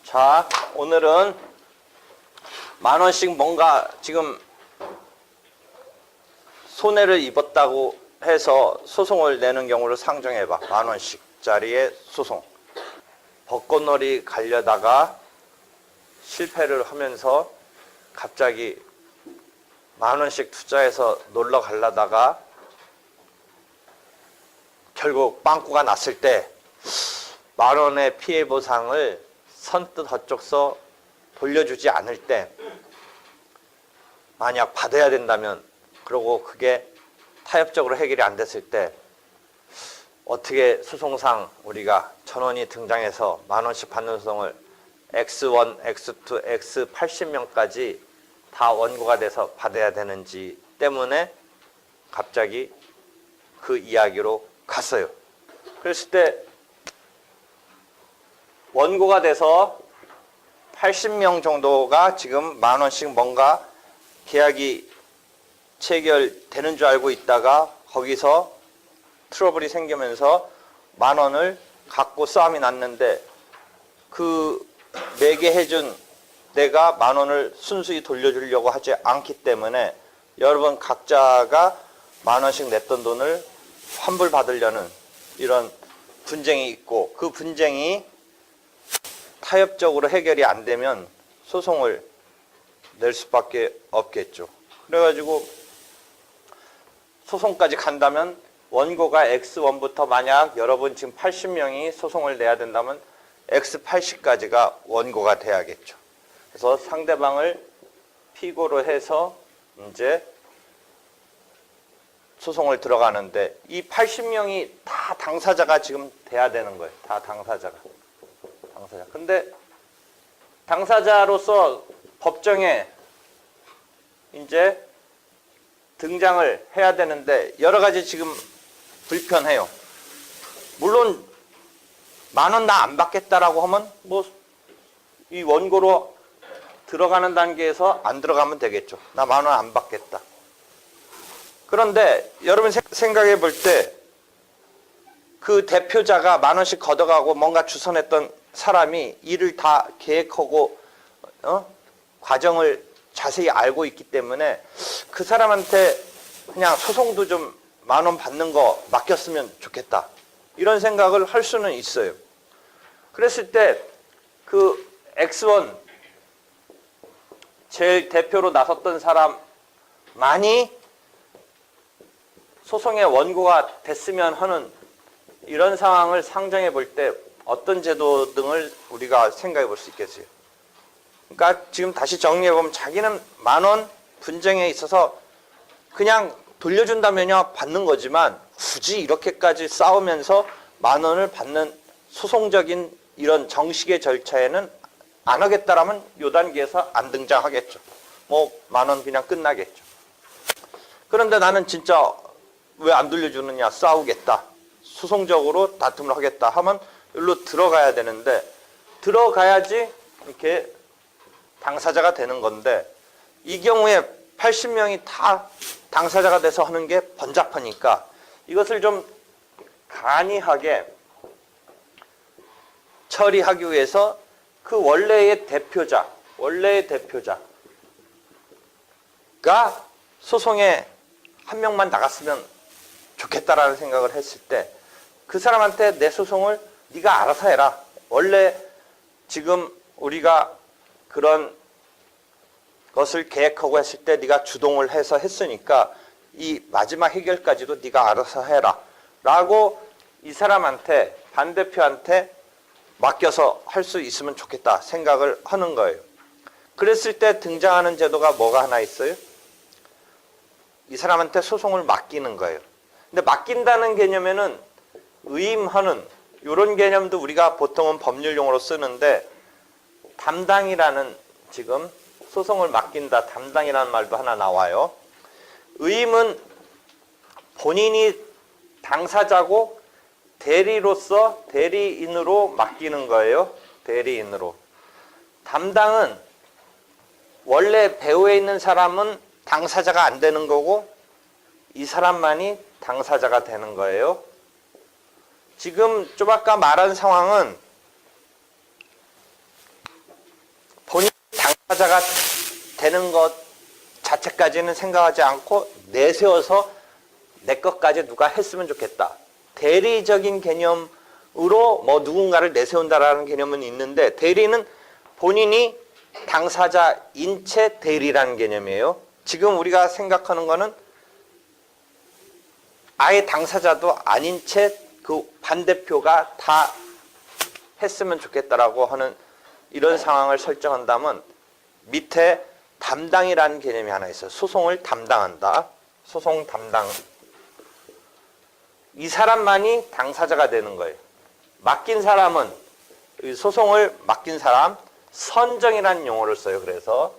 자, 오늘은 10,000원씩 뭔가 지금 손해를 입었다고 해서 소송을 내는 경우를 상정해봐. 10,000원씩짜리의 소송. 벚꽃놀이 가려다가 실패를 하면서 갑자기 10,000원씩 투자해서 놀러 가려다가 결국 빵꾸가 났을 때 10,000원의 피해 보상을 선뜻 헛쪽서 돌려주지 않을 때 만약 받아야 된다면, 그리고 그게 타협적으로 해결이 안 됐을 때 어떻게 소송상 우리가 1,000원이 등장해서 10,000원씩 받는 소송을 X1, X2, X80명까지 다 원고가 돼서 받아야 되는지 때문에 갑자기 그 이야기로 갔어요. 그랬을 때 원고가 돼서 80명 정도가 지금 10,000원씩 뭔가 계약이 체결되는 줄 알고 있다가 거기서 트러블이 생기면서 10,000원을 갖고 싸움이 났는데, 그 매개해준 내가 10,000원을 순수히 돌려주려고 하지 않기 때문에 여러분 각자가 10,000원씩 냈던 돈을 환불받으려는 이런 분쟁이 있고, 그 분쟁이 타협적으로 해결이 안 되면 소송을 낼 수밖에 없겠죠. 그래가지고 소송까지 간다면 원고가 X1부터 만약 여러분 지금 80명이 소송을 내야 된다면 X80까지가 원고가 돼야겠죠. 그래서 상대방을 피고로 해서 이제 소송을 들어가는데, 이 80명이 다 당사자가 지금 돼야 되는 거예요. 다 당사자가. 근데 당사자로서 법정에 이제 등장을 해야 되는데 여러 가지 지금 불편해요. 물론 10,000원 나 안 받겠다라고 하면 뭐 이 원고로 들어가는 단계에서 안 들어가면 되겠죠. 나 10,000원 안 받겠다. 그런데 여러분 생각해 볼 때 그 대표자가 10,000원씩 걷어가고 뭔가 주선했던 사람이 일을 다 계획하고 과정을 자세히 알고 있기 때문에 그 사람한테 그냥 소송도 좀 10,000원 받는 거 맡겼으면 좋겠다, 이런 생각을 할 수는 있어요. 그랬을 때 그 X1 제일 대표로 나섰던 사람만이 소송의 원고가 됐으면 하는 이런 상황을 상정해 볼 때 어떤 제도 등을 우리가 생각해 볼 수 있겠어요. 그러니까 지금 다시 정리해 보면 자기는 10,000원 분쟁에 있어서 그냥 돌려준다면야 받는 거지만 굳이 이렇게까지 싸우면서 10,000원을 받는 소송적인 이런 정식의 절차에는 안 하겠다라면 요 단계에서 안 등장하겠죠. 뭐 10,000원 그냥 끝나겠죠. 그런데 나는 진짜 왜 안 돌려주느냐, 싸우겠다, 소송적으로 다툼을 하겠다 하면 여기로 들어가야 되는데, 들어가야지 이렇게 당사자가 되는 건데, 이 경우에 80명이 다 당사자가 돼서 하는 게 번잡하니까 이것을 좀 간이하게 처리하기 위해서 그 원래의 대표자가 소송에 한 명만 나갔으면 좋겠다라는 생각을 했을 때, 그 사람한테 내 소송을 네가 알아서 해라. 원래 지금 우리가 그런 것을 계획하고 했을 때 네가 주동을 해서 했으니까 이 마지막 해결까지도 네가 알아서 해라 라고 이 사람한테, 반대표한테 맡겨서 할 수 있으면 좋겠다 생각을 하는 거예요. 그랬을 때 등장하는 제도가 뭐가 하나 있어요? 이 사람한테 소송을 맡기는 거예요. 근데 맡긴다는 개념에는 의임하는 이런 개념도 우리가 보통은 법률 용어로 쓰는데, 담당이라는, 지금 소송을 맡긴다, 담당이라는 말도 하나 나와요. 의임은 본인이 당사자고 대리로서 대리인으로 맡기는 거예요. 대리인으로. 담당은 원래 배후에 있는 사람은 당사자가 안 되는 거고 이 사람만이 당사자가 되는 거예요. 지금 좀 아까 말한 상황은 본인이 당사자가 되는 것 자체까지는 생각하지 않고 내세워서 내 것까지 누가 했으면 좋겠다. 대리적인 개념으로 뭐 누군가를 내세운다라는 개념은 있는데 대리는 본인이 당사자인 채 대리라는 개념이에요. 지금 우리가 생각하는 거는 아예 당사자도 아닌 채 그 반대표가 다 했으면 좋겠다라고 하는 이런 상황을 설정한다면 밑에 담당이라는 개념이 하나 있어요. 소송을 담당한다. 소송 담당. 이 사람만이 당사자가 되는 거예요. 맡긴 사람은 소송을 맡긴 사람 선정이라는 용어를 써요. 그래서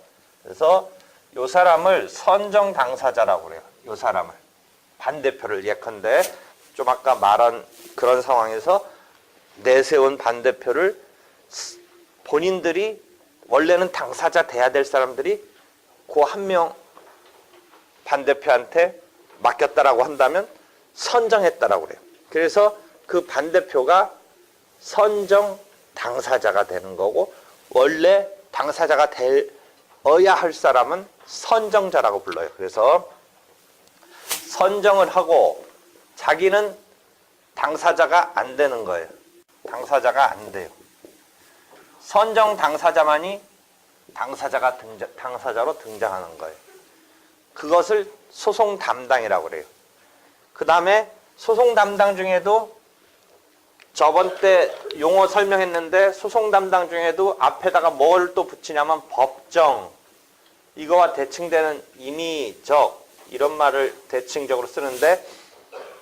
이 사람을 선정 당사자라고 그래요. 이 사람을 반대표를 예컨대 좀 아까 말한 그런 상황에서 내세운 반대표를 본인들이 원래는 당사자 돼야 될 사람들이 그 한 명 반대표한테 맡겼다라고 한다면 선정했다라고 그래요. 그래서 그 반대표가 선정 당사자가 되는 거고 원래 당사자가 되어야 할 사람은 선정자라고 불러요. 그래서 선정을 하고 자기는 당사자가 안 되는 거예요. 당사자가 안 돼요. 선정 당사자만이 당사자로 등장하는 거예요. 그것을 소송 담당이라고 그래요. 그 다음에 소송 담당 중에도 저번 때 용어 설명했는데 소송 담당 중에도 앞에다가 뭘 또 붙이냐면 법정, 이거와 대칭되는 임의적 이런 말을 대칭적으로 쓰는데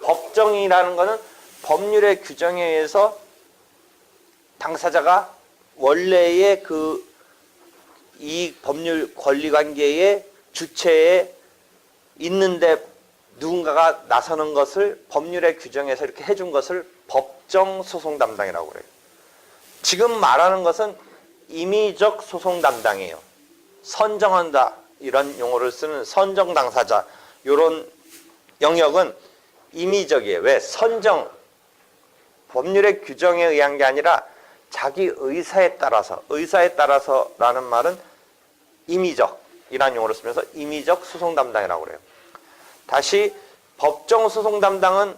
법정이라는 거는 법률의 규정에 의해서 당사자가 원래의 이 법률 권리관계의 주체에 있는데 누군가가 나서는 것을 법률의 규정에서 이렇게 해준 것을 법정 소송 담당이라고 그래요. 지금 말하는 것은 임의적 소송 담당이에요. 선정한다 이런 용어를 쓰는 선정 당사자 이런 영역은 임의적이에요. 왜? 선정 법률의 규정에 의한 게 아니라 자기 의사에 따라서라는 말은 임의적이라는 용어를 쓰면서 임의적 소송 담당이라고 그래요. 다시 법정 소송 담당은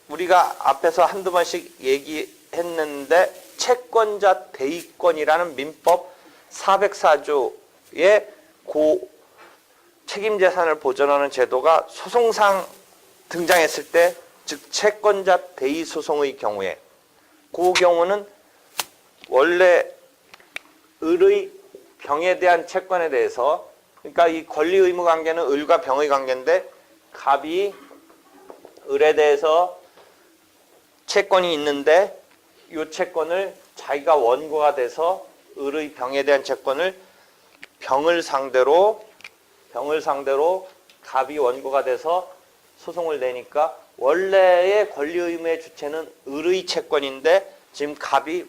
우리가 앞에서 한두 번씩 얘기했는데 채권자 대의권이라는 민법 404조의 책임재산을 보전하는 제도가 소송상 등장했을 때, 즉 채권자 대의 소송의 경우에 그 경우는 원래 을의 병에 대한 채권에 대해서, 그러니까 이 권리 의무 관계는 을과 병의 관계인데 갑이 을에 대해서 채권이 있는데 이 채권을 자기가 원고가 돼서 을의 병에 대한 채권을 병을 상대로 갑이 원고가 돼서 소송을 내니까 원래의 권리 의무의 주체는 을의 채권인데 지금 갑이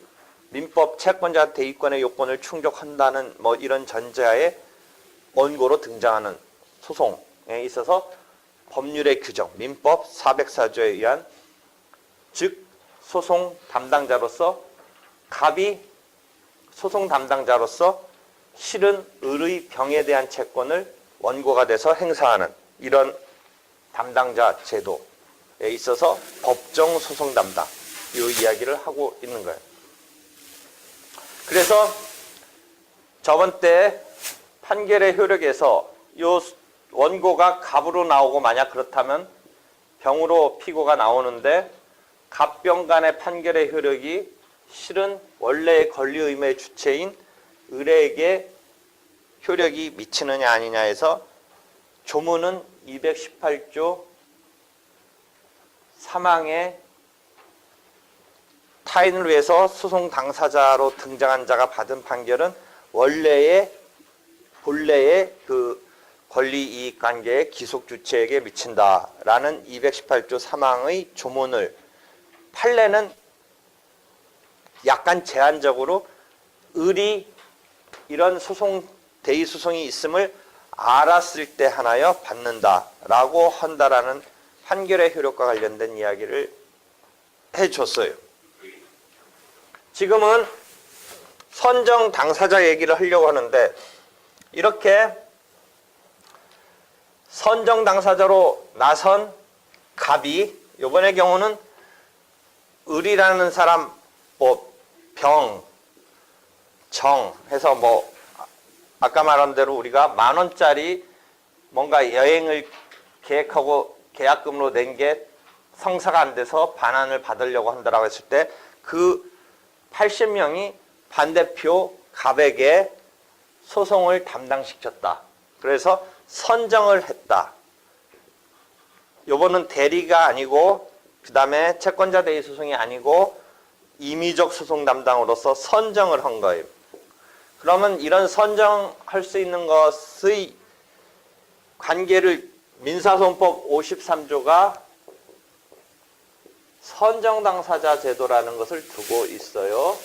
민법 채권자 대의권의 요건을 충족한다는 뭐 이런 전제하에 원고로 등장하는 소송에 있어서 법률의 규정, 민법 404조에 의한 즉 소송 담당자로서 갑이 소송 담당자로서 실은 을의 병에 대한 채권을 원고가 돼서 행사하는 이런 담당자 제도에 있어서 법정 소송 담당 이 이야기를 하고 있는 거예요. 그래서 저번 때 판결의 효력에서 이 원고가 갑으로 나오고 만약 그렇다면 병으로 피고가 나오는데 갑병 간의 판결의 효력이 실은 원래의 권리 의무의 주체인 을에게 효력이 미치느냐 아니냐에서 조문은 218조 사망의 타인을 위해서 소송 당사자로 등장한 자가 받은 판결은 본래의 그 권리이익 관계의 기속 주체에게 미친다라는 218조 사망의 조문을 판례는 약간 제한적으로 을이 이런 소송 대의소송이 있음을 알았을 때 하나여 받는다라고 한다라는 판결의 효력과 관련된 이야기를 해줬어요. 지금은 선정 당사자 얘기를 하려고 하는데, 이렇게 선정 당사자로 나선 갑이, 이번의 경우는 을이라는 사람, 병, 정 해서 아까 말한 대로 우리가 10,000원짜리 뭔가 여행을 계획하고 계약금으로 낸 게 성사가 안 돼서 반환을 받으려고 한다라고 했을 때 그 80명이 반대표 갑에게 소송을 담당시켰다. 그래서 선정을 했다. 요거는 대리가 아니고, 그 다음에 채권자 대의 소송이 아니고 임의적 소송 담당으로서 선정을 한 거예요. 그러면 이런 선정할 수 있는 것의 관계를 민사소송법 53조가 선정당사자 제도라는 것을 두고 있어요.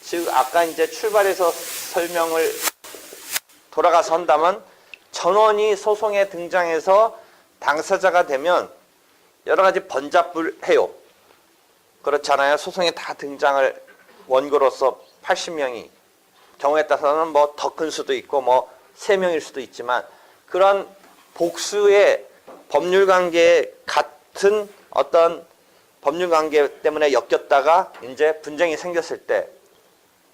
즉 아까 이제 출발해서 설명을 돌아가서 한다면, 전원이 소송에 등장해서 당사자가 되면 여러 가지 번잡을 해요. 그렇잖아요. 소송에 다 등장을 원고로서 80명이, 경우에 따라서는 더 큰 수도 있고 3명일 수도 있지만, 그런 복수의 법률관계에 같은 어떤 법률관계 때문에 엮였다가 이제 분쟁이 생겼을 때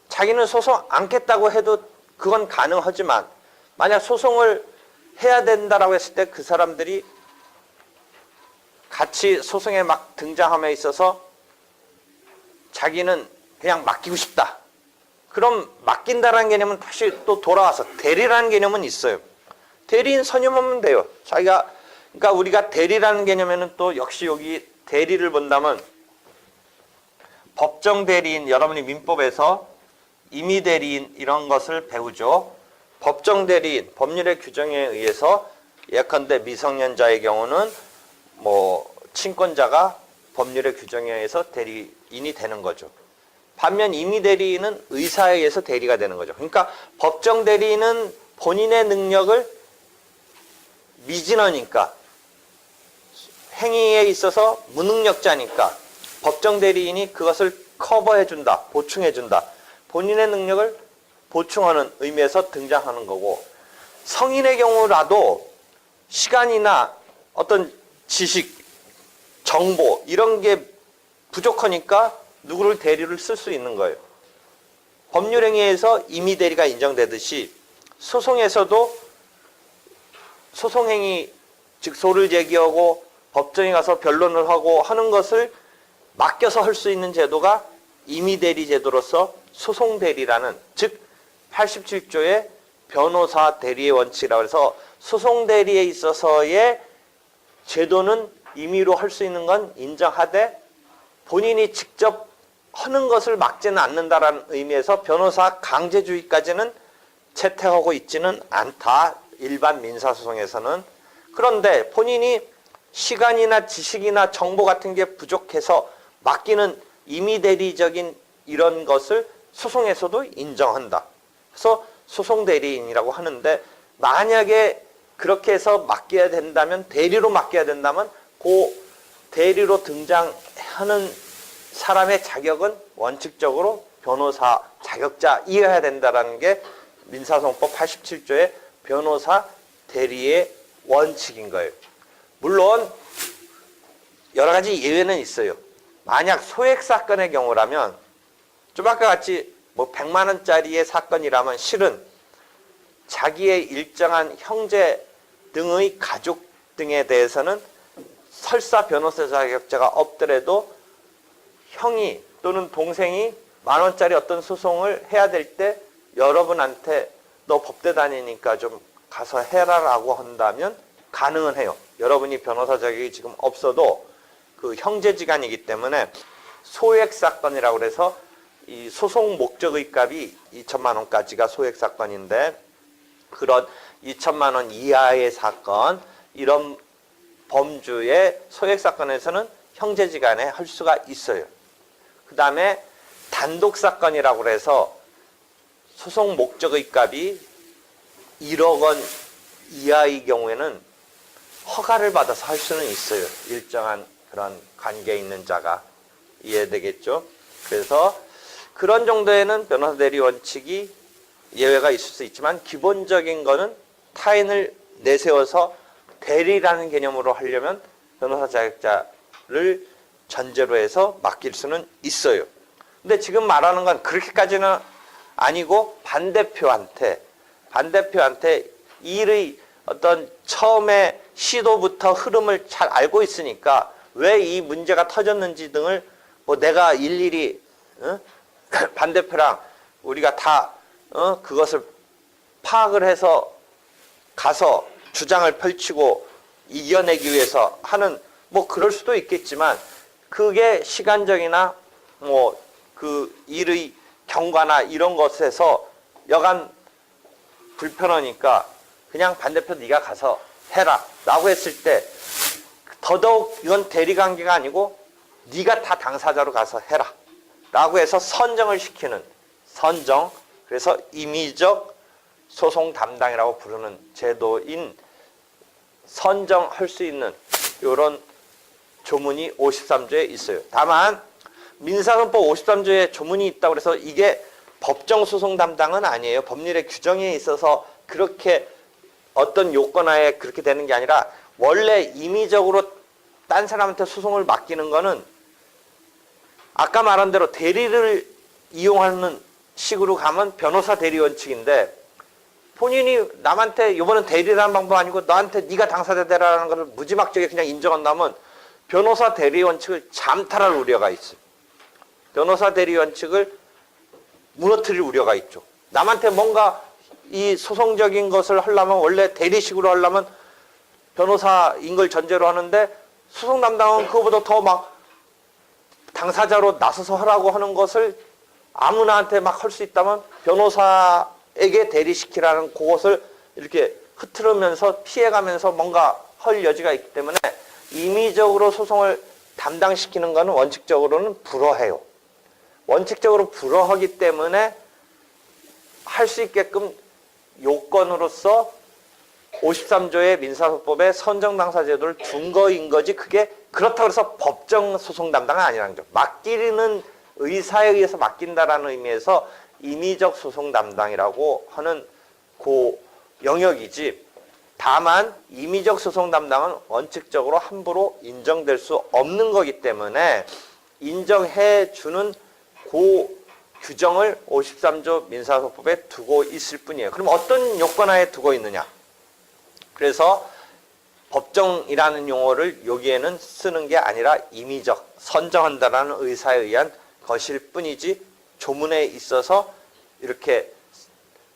자기는 소송 않겠다고 해도 그건 가능하지만, 만약 소송을 해야 된다라고 했을 때 그 사람들이 같이 소송에 막 등장함에 있어서 자기는 그냥 맡기고 싶다. 그럼 맡긴다라는 개념은 다시 또 돌아와서 대리라는 개념은 있어요. 대리인 선임하면 돼요. 그러니까 우리가 대리라는 개념에는 또 역시 여기 대리를 본다면, 법정 대리인, 여러분이 민법에서 임의 대리인 이런 것을 배우죠. 법정 대리인, 법률의 규정에 의해서 예컨대 미성년자의 경우는 친권자가 법률의 규정에 의해서 대리인이 되는 거죠. 반면 임의 대리인은 의사에 의해서 대리가 되는 거죠. 그러니까 법정 대리인은 본인의 능력을 미진하니까, 행위에 있어서 무능력자니까 법정 대리인이 그것을 커버해준다, 보충해준다. 본인의 능력을 보충하는 의미에서 등장하는 거고, 성인의 경우라도 시간이나 어떤 지식, 정보 이런 게 부족하니까 누구를 대리를 쓸 수 있는 거예요. 법률행위에서 임의 대리가 인정되듯이 소송에서도 소송행위, 즉 소를 제기하고 법정에 가서 변론을 하고 하는 것을 맡겨서 할 수 있는 제도가 임의 대리 제도로서 소송 대리라는, 즉 87조의 변호사 대리의 원칙이라고 해서 소송 대리에 있어서의 제도는 임의로 할 수 있는 건 인정하되 본인이 직접 하는 것을 막지는 않는다라는 의미에서 변호사 강제주의까지는 채택하고 있지는 않다. 일반 민사소송에서는. 그런데 본인이 시간이나 지식이나 정보 같은 게 부족해서 맡기는 임의 대리적인 이런 것을 소송에서도 인정한다. 그래서 소송 대리인이라고 하는데, 만약에 그렇게 해서 맡겨야 된다면, 대리로 맡겨야 된다면 그 대리로 등장하는 사람의 자격은 원칙적으로 변호사 자격자이어야 된다는 게 민사소송법 87조의 변호사 대리의 원칙인 거예요. 물론 여러 가지 예외는 있어요. 만약 소액 사건의 경우라면, 좀 아까 같이 100만 원짜리의 사건이라면 실은 자기의 일정한 형제 등의 가족 등에 대해서는 설사 변호사 자격자가 없더라도 형이 또는 동생이 10,000원짜리 어떤 소송을 해야 될 때 여러분한테 너 법대 다니니까 좀 가서 해라라고 한다면 가능은 해요. 여러분이 변호사 자격이 지금 없어도 그 형제지간이기 때문에 소액 사건이라고 그래서 이 소송 목적의 값이 2천만 원까지가 소액 사건인데, 그런 2천만 원 이하의 사건, 이런 범주의 소액 사건에서는 형제지간에 할 수가 있어요. 그 다음에 단독 사건이라고 해서 소송 목적의 값이 1억 원 이하의 경우에는 허가를 받아서 할 수는 있어요. 일정한 그런 관계에 있는 자가. 이해되겠죠? 그래서 그런 정도에는 변호사 대리 원칙이 예외가 있을 수 있지만 기본적인 거는 타인을 내세워서 대리라는 개념으로 하려면 변호사 자격자를 전제로 해서 맡길 수는 있어요. 근데 지금 말하는 건 그렇게까지는 아니고 반대표한테 일의 어떤 처음에 시도부터 흐름을 잘 알고 있으니까 왜 이 문제가 터졌는지 등을 뭐 내가 일일이 반대표랑 우리가 다 그것을 파악을 해서 가서 주장을 펼치고 이겨내기 위해서 하는 뭐 그럴 수도 있겠지만 그게 시간적이나 뭐 그 일의 경과나 이런 것에서 여간 불편하니까 그냥 반대표 네가 가서 해라 라고 했을 때 더더욱 이건 대리관계가 아니고 네가 다 당사자로 가서 해라 라고 해서 선정을 시키는 선정, 그래서 임의적 소송 담당이라고 부르는 제도인 선정할 수 있는 이런 조문이 53조에 있어요. 다만 민사소송법 53조에 조문이 있다고 해서 이게 법정 소송 담당은 아니에요. 법률의 규정에 있어서 그렇게 어떤 요건하에 그렇게 되는 게 아니라 원래 임의적으로 딴 사람한테 소송을 맡기는 거는 아까 말한 대로 대리를 이용하는 식으로 가면 변호사 대리 원칙인데 본인이 남한테 이번엔 대리라는 방법 아니고 너한테 네가 당사자 되라는 것을 무지막지하게 그냥 인정한다면 변호사 대리 원칙을 잠탈할 우려가 있어요. 변호사 대리 원칙을 무너뜨릴 우려가 있죠. 남한테 뭔가 이 소송적인 것을 하려면 원래 대리식으로 하려면 변호사인 걸 전제로 하는데 소송 담당은 그거보다 더 막 당사자로 나서서 하라고 하는 것을 아무나한테 막 할 수 있다면 변호사에게 대리시키라는 그것을 이렇게 흐트르면서 피해가면서 뭔가 할 여지가 있기 때문에 임의적으로 소송을 담당시키는 것은 원칙적으로는 불허해요. 원칙적으로 불허하기 때문에 할 수 있게끔 요건으로서 53조의 민사소송법에 선정당사 제도를 둔 거인 거지 그게 그렇다고 해서 법정 소송 담당은 아니라는 거죠. 맡기는 의사에 의해서 맡긴다라는 의미에서 임의적 소송 담당이라고 하는 그 영역이지 다만 임의적 소송 담당은 원칙적으로 함부로 인정될 수 없는 거기 때문에 인정해 주는 그 규정을 53조 민사소송법에 두고 있을 뿐이에요. 그럼 어떤 요건하에 두고 있느냐? 그래서 법정이라는 용어를 여기에는 쓰는 게 아니라 임의적, 선정한다라는 의사에 의한 것일 뿐이지 조문에 있어서 이렇게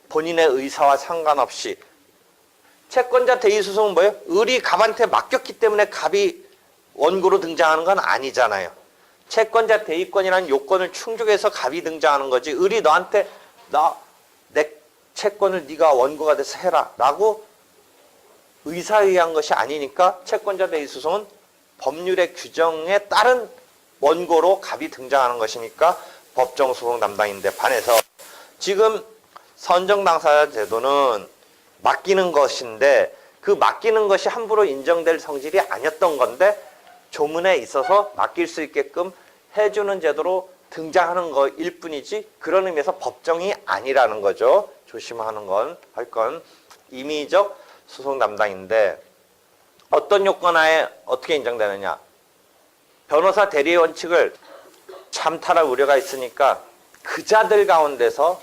본인의 의사와 상관없이 채권자 대의소송은 뭐예요? 을이 갑한테 맡겼기 때문에 갑이 원고로 등장하는 건 아니잖아요. 채권자 대의권이라는 요건을 충족해서 갑이 등장하는 거지 을이 너한테 내 채권을 네가 원고가 돼서 해라 라고 의사에 의한 것이 아니니까 채권자 대의소송은 법률의 규정에 따른 원고로 갑이 등장하는 것이니까 법정소송 담당인데 반해서 지금 선정당사자 제도는 맡기는 것인데 그 맡기는 것이 함부로 인정될 성질이 아니었던 건데 조문에 있어서 맡길 수 있게끔 해주는 제도로 등장하는 거일 뿐이지 그런 의미에서 법정이 아니라는 거죠. 조심하는 건 할 건 임의적 소송 담당인데 어떤 요건하에 어떻게 인정되느냐. 변호사 대리의 원칙을 참탈할 우려가 있으니까 그자들 가운데서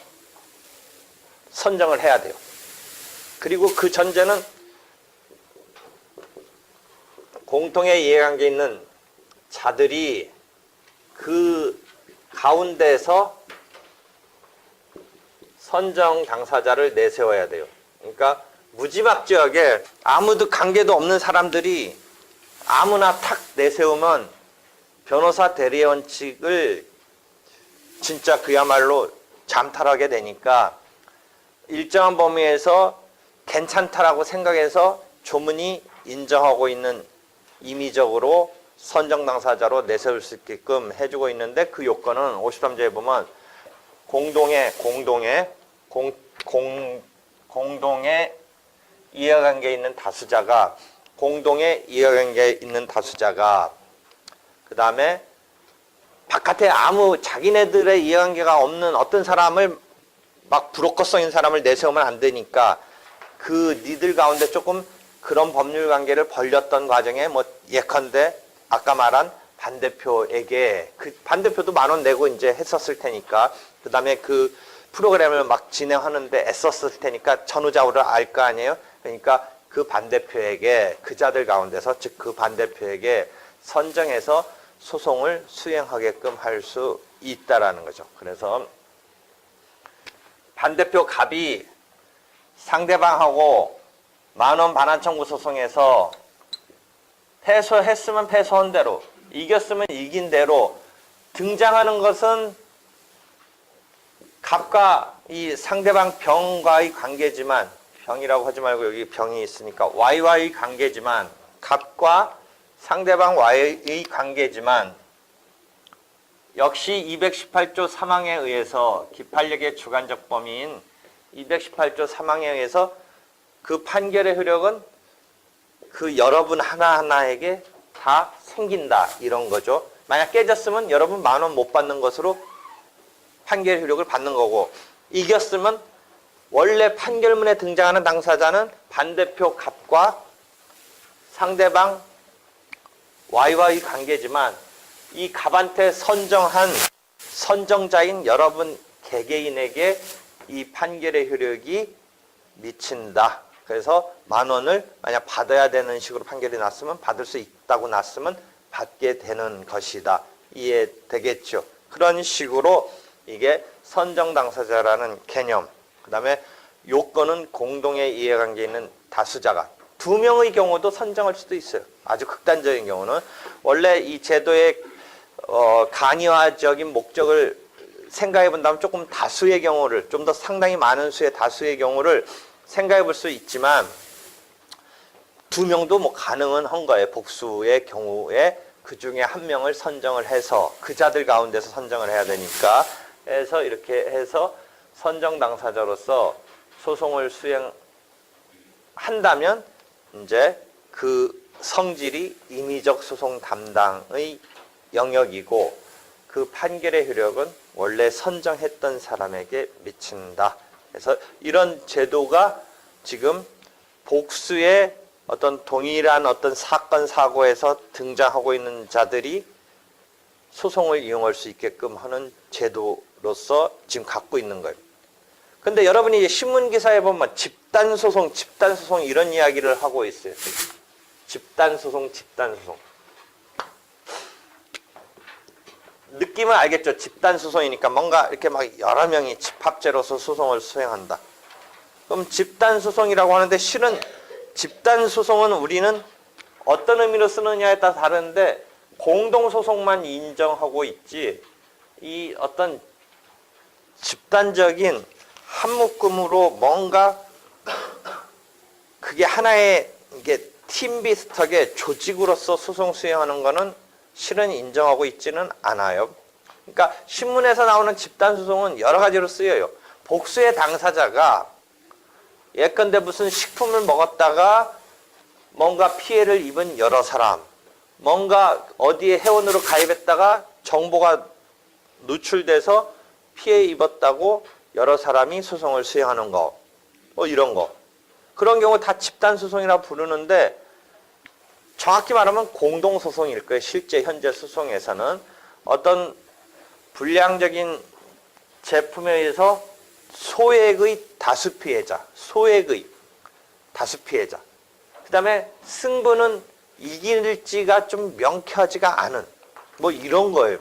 선정을 해야 돼요. 그리고 그 전제는 공통의 이해관계 있는 자들이 그 가운데서 선정 당사자를 내세워야 돼요. 그러니까 무지막지하게 아무도 관계도 없는 사람들이 아무나 탁 내세우면 변호사 대리의 원칙을 진짜 그야말로 잠탈하게 되니까 일정한 범위에서 괜찮다라고 생각해서 조문이 인정하고 있는 임의적으로 선정 당사자로 내세울 수 있게끔 해주고 있는데 그 요건은 53조에 보면 공동의 공동의 이해관계에 있는 다수자가 공동의 이해관계에 있는 다수자가 그 다음에 바깥에 아무 자기네들의 이해관계가 없는 어떤 사람을 막 브로커성인 사람을 내세우면 안 되니까 그 니들 가운데 조금 그런 법률 관계를 벌렸던 과정에 뭐 예컨대 아까 말한 반대표에게 그 반대표도 10,000원 내고 이제 했었을 테니까 그 다음에 그 프로그램을 막 진행하는데 애썼을 테니까 전후좌우를 알 거 아니에요. 그러니까 그 반대표에게 그자들 가운데서 즉 그 반대표에게 선정해서 소송을 수행하게끔 할 수 있다라는 거죠. 그래서 반대표 갑이 상대방하고 10,000원 반환 청구 소송에서 패소했으면 패소한 대로 이겼으면 이긴 대로 등장하는 것은 갑과 이 상대방 병과의 관계지만 병이라고 하지 말고 여기 병이 있으니까 Y와의 관계지만 갑과 상대방 Y의 관계지만 역시 218조 3항에 의해서 기판력의 주관적 범위인 218조 3항에 의해서 그 판결의 효력은 그 여러분 하나하나에게 다 생긴다 이런 거죠. 만약 깨졌으면 여러분 10,000원 못 받는 것으로 판결 효력을 받는 거고 이겼으면 원래 판결문에 등장하는 당사자는 반대표 갑과 상대방 Y와의 관계지만 이 갑한테 선정한 선정자인 여러분 개개인에게 이 판결의 효력이 미친다. 그래서 10,000원을 만약 받아야 되는 식으로 판결이 났으면 받을 수 있다고 났으면 받게 되는 것이다. 이해되겠죠? 그런 식으로 이게 선정 당사자라는 개념. 그 다음에 요건은 공동의 이해관계에 있는 다수자가 2명의 경우도 선정할 수도 있어요. 아주 극단적인 경우는 원래 이 제도의 간이화적인 목적을 생각해 본다면 조금 다수의 경우를 좀 더 상당히 많은 수의 다수의 경우를 생각해 볼 수 있지만 2명도 뭐 가능은 한 거예요. 복수의 경우에 그 중에 1명을 선정을 해서 그자들 가운데서 선정을 해야 되니까 해서 이렇게 해서 선정 당사자로서 소송을 수행한다면 이제 그 성질이 임의적 소송 담당의 영역이고 그 판결의 효력은 원래 선정했던 사람에게 미친다. 그래서 이런 제도가 지금 복수의 어떤 동일한 어떤 사건 사고에서 등장하고 있는 자들이 소송을 이용할 수 있게끔 하는 제도로서 지금 갖고 있는 거예요. 근데 여러분이 신문 기사에 보면 집단 소송 이런 이야기를 하고 있어요. 집단 소송. 느낌은 알겠죠? 집단 소송이니까 뭔가 이렇게 막 여러 명이 집합제로서 소송을 수행한다. 그럼 집단 소송이라고 하는데 실은 집단 소송은 우리는 어떤 의미로 쓰느냐에 따라 다른데 공동 소송만 인정하고 있지 이 어떤 집단적인 한 묶음으로 뭔가 그게 하나의 이게 팀 비슷하게 조직으로서 소송 수행하는 거는 실은 인정하고 있지는 않아요. 그러니까 신문에서 나오는 집단 소송은 여러 가지로 쓰여요. 복수의 당사자가 예컨대 무슨 식품을 먹었다가 뭔가 피해를 입은 여러 사람, 뭔가 어디에 회원으로 가입했다가 정보가 누출돼서 피해 입었다고 여러 사람이 소송을 수행하는 거, 뭐 이런 거. 그런 경우 다 집단 소송이라 부르는데 정확히 말하면 공동 소송일 거예요. 실제 현재 소송에서는 어떤 불량적인 제품에 의해서 소액의 다수 피해자, 그 다음에 승부는 이길지가 좀 명쾌하지가 않은 뭐 이런 거예요.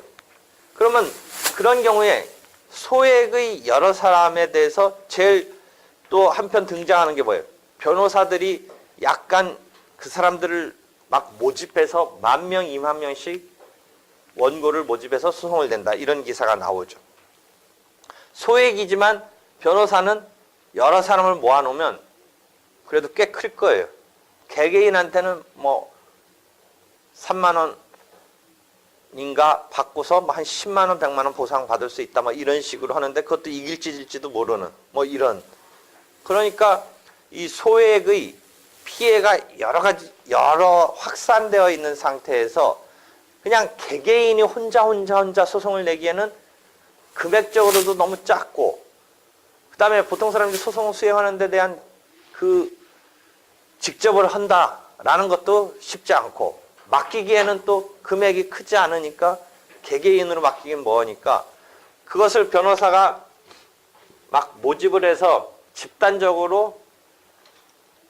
그러면 그런 경우에 소액의 여러 사람에 대해서 제일 또 한편 등장하는 게 뭐예요? 변호사들이 약간 그 사람들을 막 모집해서 10,000명, 20,000명씩 원고를 모집해서 소송을 낸다. 이런 기사가 나오죠. 소액이지만 변호사는 여러 사람을 모아놓으면 그래도 꽤 클 거예요. 개개인한테는 뭐 3만 원인가 받고서 한 10만 원, 100만 원 보상 받을 수 있다. 뭐 이런 식으로 하는데 그것도 이길지 질지도 모르는 뭐 이런 그러니까 이 소액의 피해가 여러 확산되어 있는 상태에서 그냥 개개인이 혼자 소송을 내기에는 금액적으로도 너무 작고, 그 다음에 보통 사람들이 소송을 수행하는 데 대한 그 직접을 한다라는 것도 쉽지 않고, 맡기기에는 또 금액이 크지 않으니까 개개인으로 맡기긴 뭐하니까 그것을 변호사가 막 모집을 해서 집단적으로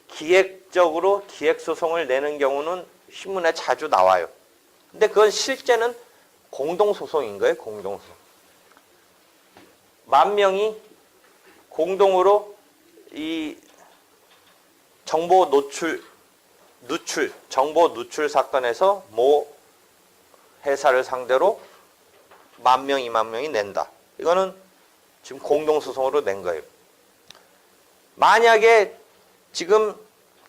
기획적으로 기획소송을 내는 경우는 신문에 자주 나와요. 근데 그건 실제는 공동소송인 거예요. 공동소송. 10,000명이 공동으로 이 정보 누출 사건에서 모 회사를 상대로 10,000명, 20,000명이 낸다. 이거는 지금 공동소송으로 낸 거예요. 만약에 지금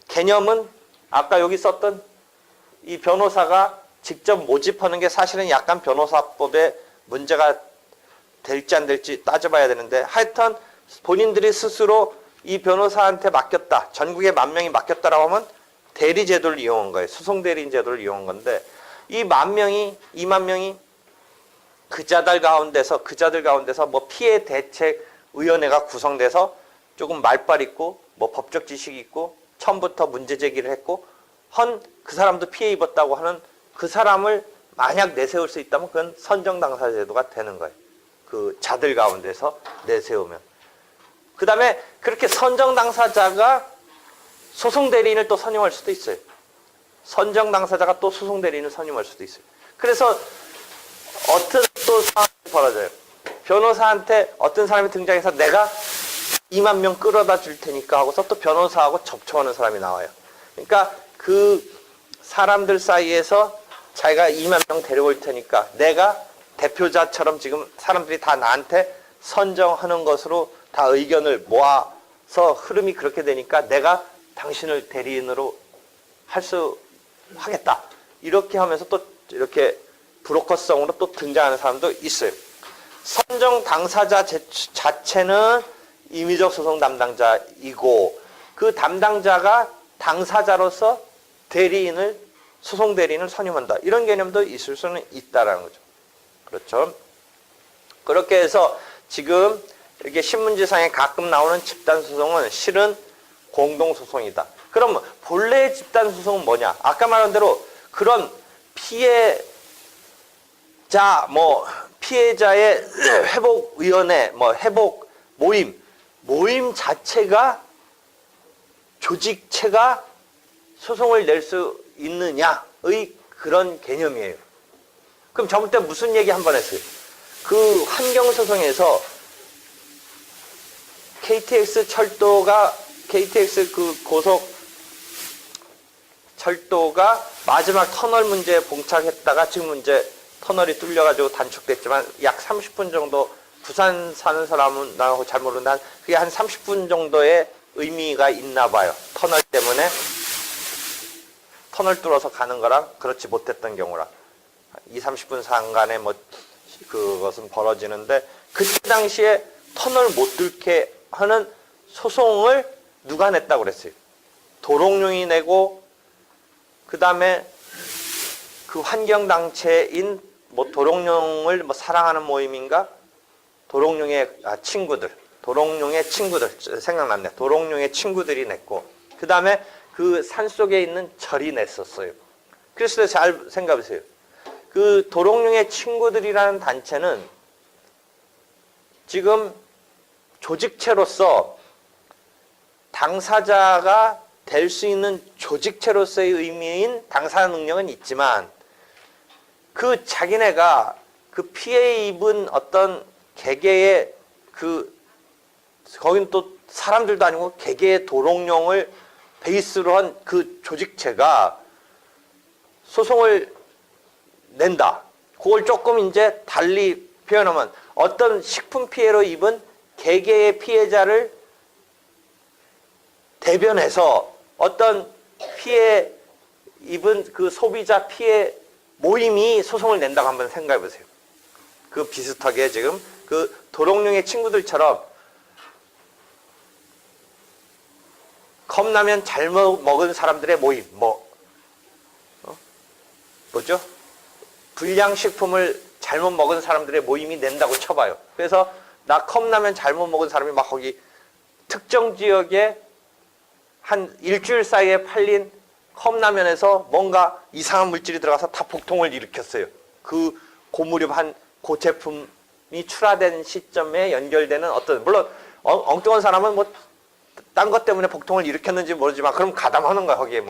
개념은 아까 여기 썼던 이 변호사가 직접 모집하는 게 사실은 약간 변호사법에 문제가 될지 안 될지 따져봐야 되는데, 하여튼 본인들이 스스로 이 변호사한테 맡겼다, 전국에 10,000명이 맡겼다라고 하면 대리 제도를 이용한 거예요. 소송 대리인 제도를 이용한 건데, 이 10,000명이 20,000명이 그자들 가운데서 뭐 피해 대책 위원회가 구성돼서 조금 말빨 있고 뭐 법적 지식이 있고 처음부터 문제 제기를 했고 그 사람도 피해 입었다고 하는 그 사람을 만약 내세울 수 있다면 그건 선정 당사자 제도가 되는 거예요. 그 자들 가운데서 내세우면. 그 다음에 그렇게 선정 당사자가 소송 대리인을 또 선임할 수도 있어요. 선정 당사자가 또 소송 대리인을 선임할 수도 있어요. 그래서 어떤 또 상황이 벌어져요. 변호사한테 어떤 사람이 등장해서 내가 20,000명 끌어다 줄 테니까 하고서 또 변호사하고 접촉하는 사람이 나와요. 그러니까 그 사람들 사이에서 자기가 20,000명 데려올 테니까 내가 대표자처럼 지금 사람들이 다 나한테 선정하는 것으로 다 의견을 모아서 흐름이 그렇게 되니까 내가 당신을 대리인으로 하겠다. 이렇게 하면서 또 이렇게 브로커성으로 또 등장하는 사람도 있어요. 선정 당사자 자체는 임의적 소송 담당자이고 그 담당자가 당사자로서 소송 대리인을 선임한다. 이런 개념도 있을 수는 있다라는 거죠. 그렇죠. 그렇게 해서 지금 이렇게 신문지상에 가끔 나오는 집단소송은 실은 공동소송이다. 그럼 본래의 집단소송은 뭐냐? 아까 말한 대로 그런 피해자의 회복위원회, 회복 모임 자체가, 조직체가 소송을 낼 수 있느냐의 그런 개념이에요. 그럼 저번 때 무슨 얘기 한번 했어요? 그 환경소송에서 KTX 그 고속 철도가 마지막 터널 문제에 봉착했다가 지금 이제 터널이 뚫려가지고 단축됐지만 약 30분 정도, 부산 사는 사람은 나하고 잘 모르는데 그게 한 30분 정도의 의미가 있나 봐요. 터널 때문에 터널 뚫어서 가는 거랑 그렇지 못했던 경우랑 20-30분 상간에 그것은 벌어지는데, 그때 당시에 터널 못 뚫게 하는 소송을 누가 냈다고 그랬어요? 도롱뇽이 내고, 그 다음에 그 환경단체인 도롱뇽을 사랑하는 모임인가? 도롱뇽의 친구들 생각났네. 도롱뇽의 친구들이 냈고, 그 다음에 그 산속에 있는 절이 냈었어요. 그래서 잘 생각해보세요. 그 도롱뇽의 친구들이라는 단체는 지금 조직체로서 당사자가 될 수 있는 조직체로서의 의미인 당사 능력은 있지만, 그 자기네가 그 피해 입은 어떤 개개의 거긴 또 사람들도 아니고 개개의 도롱뇽을 베이스로 한 그 조직체가 소송을 낸다. 그걸 조금 이제 달리 표현하면 어떤 식품 피해로 입은 개개의 피해자를 대변해서 어떤 피해 입은 그 소비자 피해 모임이 소송을 낸다고 한번 생각해 보세요. 그 비슷하게 지금 그 도롱뇽의 친구들처럼 컵라면 잘못 먹은 사람들의 모임, 뭐죠? 불량식품을 잘못 먹은 사람들의 모임이 낸다고 쳐봐요. 그래서 나 컵라면 잘못 먹은 사람이 막 거기 특정 지역에 한 일주일 사이에 팔린 컵라면에서 뭔가 이상한 물질이 들어가서 다 복통을 일으켰어요. 그 고무렵 그 제품이 출하된 시점에 연결되는 물론 엉뚱한 사람은 뭐 딴 것 때문에 복통을 일으켰는지 모르지만 그럼 가담하는 거야 거기에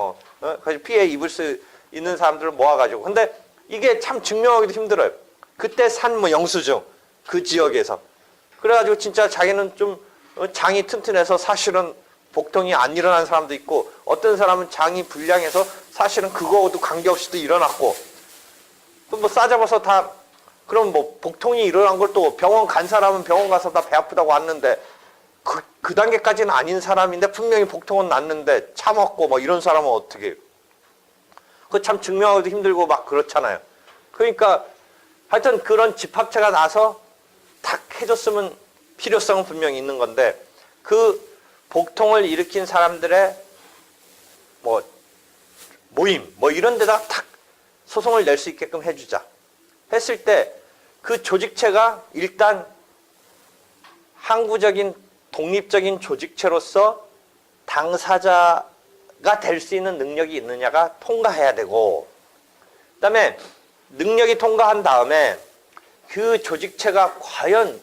그래서 피해 입을 수 있는 사람들을 모아가지고. 근데 이게 참 증명하기도 힘들어요. 그때 산 영수증 그 지역에서 그래가지고 진짜 자기는 좀 장이 튼튼해서 사실은 복통이 안 일어난 사람도 있고, 어떤 사람은 장이 불량해서 사실은 그거도 관계없이 또 일어났고, 또 뭐 싸잡아서 다 그럼 뭐 복통이 일어난 걸 또 병원 간 사람은 병원 가서 다 배 아프다고 왔는데 그 단계까지는 아닌 사람인데 분명히 복통은 났는데 참았고 뭐 이런 사람은 어떻게 해요? 그거 참 증명하기도 힘들고 막 그렇잖아요. 그러니까 하여튼 그런 집합체가 나서 탁 해줬으면 필요성은 분명히 있는 건데, 그 복통을 일으킨 사람들의 모임 이런 데다 탁 소송을 낼 수 있게끔 해주자 했을 때, 그 조직체가 일단 항구적인 독립적인 조직체로서 당사자가 될 수 있는 능력이 있느냐가 통과해야 되고, 그 다음에 능력이 통과한 다음에 그 조직체가 과연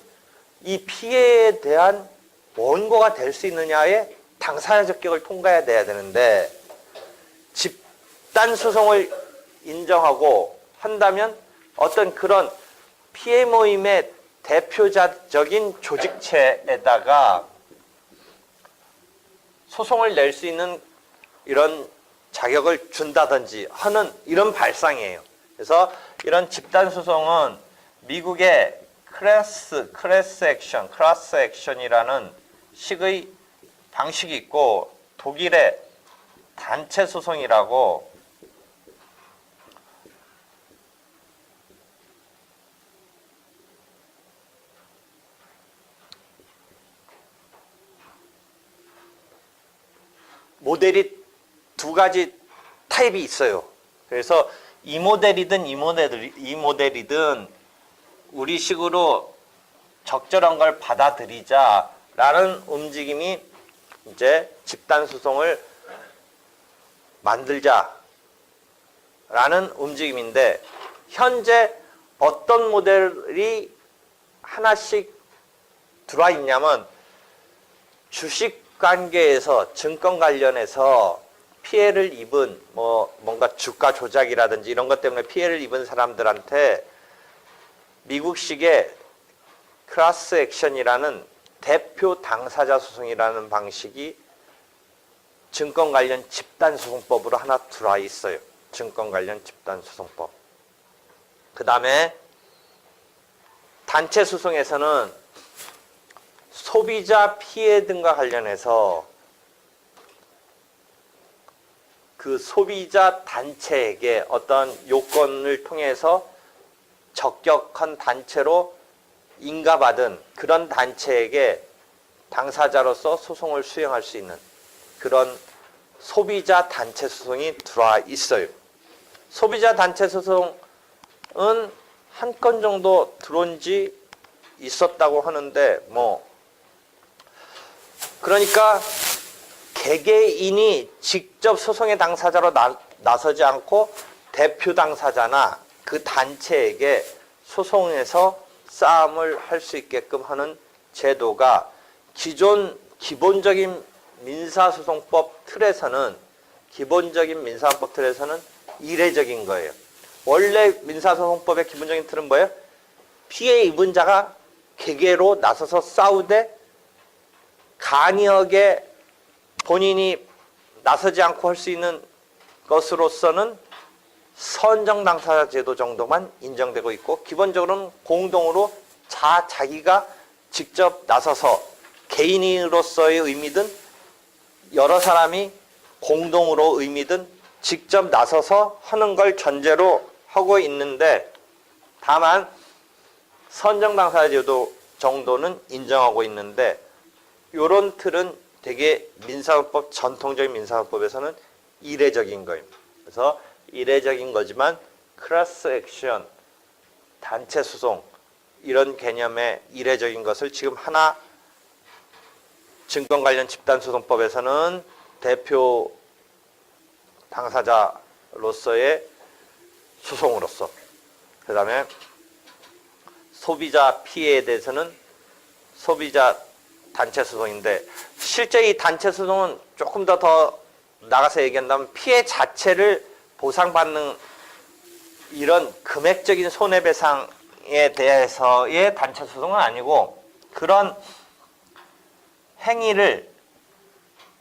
이 피해에 대한 원고가 될 수 있느냐의 당사자 적격을 통과해야 돼야 되는데, 집단 소송을 인정하고 한다면 어떤 그런 피해 모임의 대표자적인 조직체에다가 소송을 낼 수 있는 이런 자격을 준다든지 하는 이런 발상이에요. 그래서 이런 집단 소송은 미국의 클래스 액션이라는 식의 방식이 있고, 독일의 단체 소송이라고 모델이 두 가지 타입이 있어요. 그래서 이 모델이든 우리 식으로 적절한 걸 받아들이자라는 움직임이 이제 집단 소송을 만들자라는 움직임인데, 현재 어떤 모델이 하나씩 들어와 있냐면, 주식 관계에서 증권 관련해서 피해를 입은 뭔가 주가 조작이라든지 이런 것 때문에 피해를 입은 사람들한테 미국식의 클래스 액션이라는 대표 당사자 소송이라는 방식이 증권 관련 집단 소송법으로 하나 들어와 있어요. 증권 관련 집단 소송법. 그 다음에 단체 소송에서는 소비자 피해 등과 관련해서 그 소비자 단체에게 어떤 요건을 통해서 적격한 단체로 인가받은 그런 단체에게 당사자로서 소송을 수행할 수 있는 그런 소비자 단체 소송이 들어와 있어요. 소비자 단체 소송은 한 건 정도 들어온 지 있었다고 하는데, 그러니까 개개인이 직접 소송의 당사자로 나서지 않고 대표 당사자나 그 단체에게 소송에서 싸움을 할 수 있게끔 하는 제도가 기존 기본적인 민사소송법 틀에서는 이례적인 거예요. 원래 민사소송법의 기본적인 틀은 뭐예요? 피해 입은 자가 개개로 나서서 싸우되 간이하게 본인이 나서지 않고 할 수 있는 것으로서는 선정 당사자 제도 정도만 인정되고 있고, 기본적으로는 공동으로 자기가 직접 나서서 개인으로서의 의미든 여러 사람이 공동으로 의미든 직접 나서서 하는 걸 전제로 하고 있는데, 다만 선정 당사자 제도 정도는 인정하고 있는데, 요런 틀은 되게 민사소법, 전통적인 민사소법에서는 이례적인 거입니다. 그래서 이례적인 거지만 클래스 액션, 단체 소송 이런 개념의 이례적인 것을 지금 하나 증권 관련 집단소송법에서는 대표 당사자로서의 소송으로서, 그 다음에 소비자 피해에 대해서는 소비자 단체 소송인데, 실제 이 단체 소송은 조금 더 나가서 얘기한다면 피해 자체를 보상받는 이런 금액적인 손해배상에 대해서의 단체 소송은 아니고, 그런 행위를,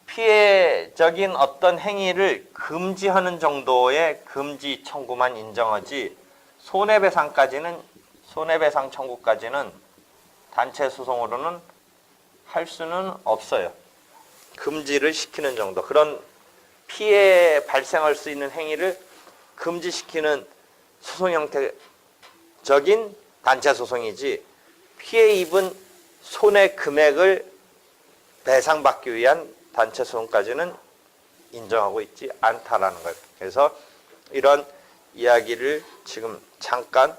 피해적인 어떤 행위를 금지하는 정도의 금지 청구만 인정하지, 손해배상 청구까지는 단체 소송으로는 할 수는 없어요. 금지를 시키는 정도, 그런 피해 발생할 수 있는 행위를 금지시키는 소송 형태적인 단체 소송이지, 피해 입은 손해 금액을 배상받기 위한 단체 소송까지는 인정하고 있지 않다라는 거예요. 그래서 이런 이야기를 지금 잠깐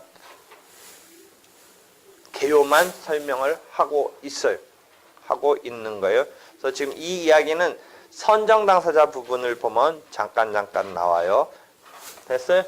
개요만 설명을 하고 있어요. 하고 있는 거예요. 그래서 지금 이 이야기는 선정 당사자 부분을 보면 잠깐 나와요. 됐어요?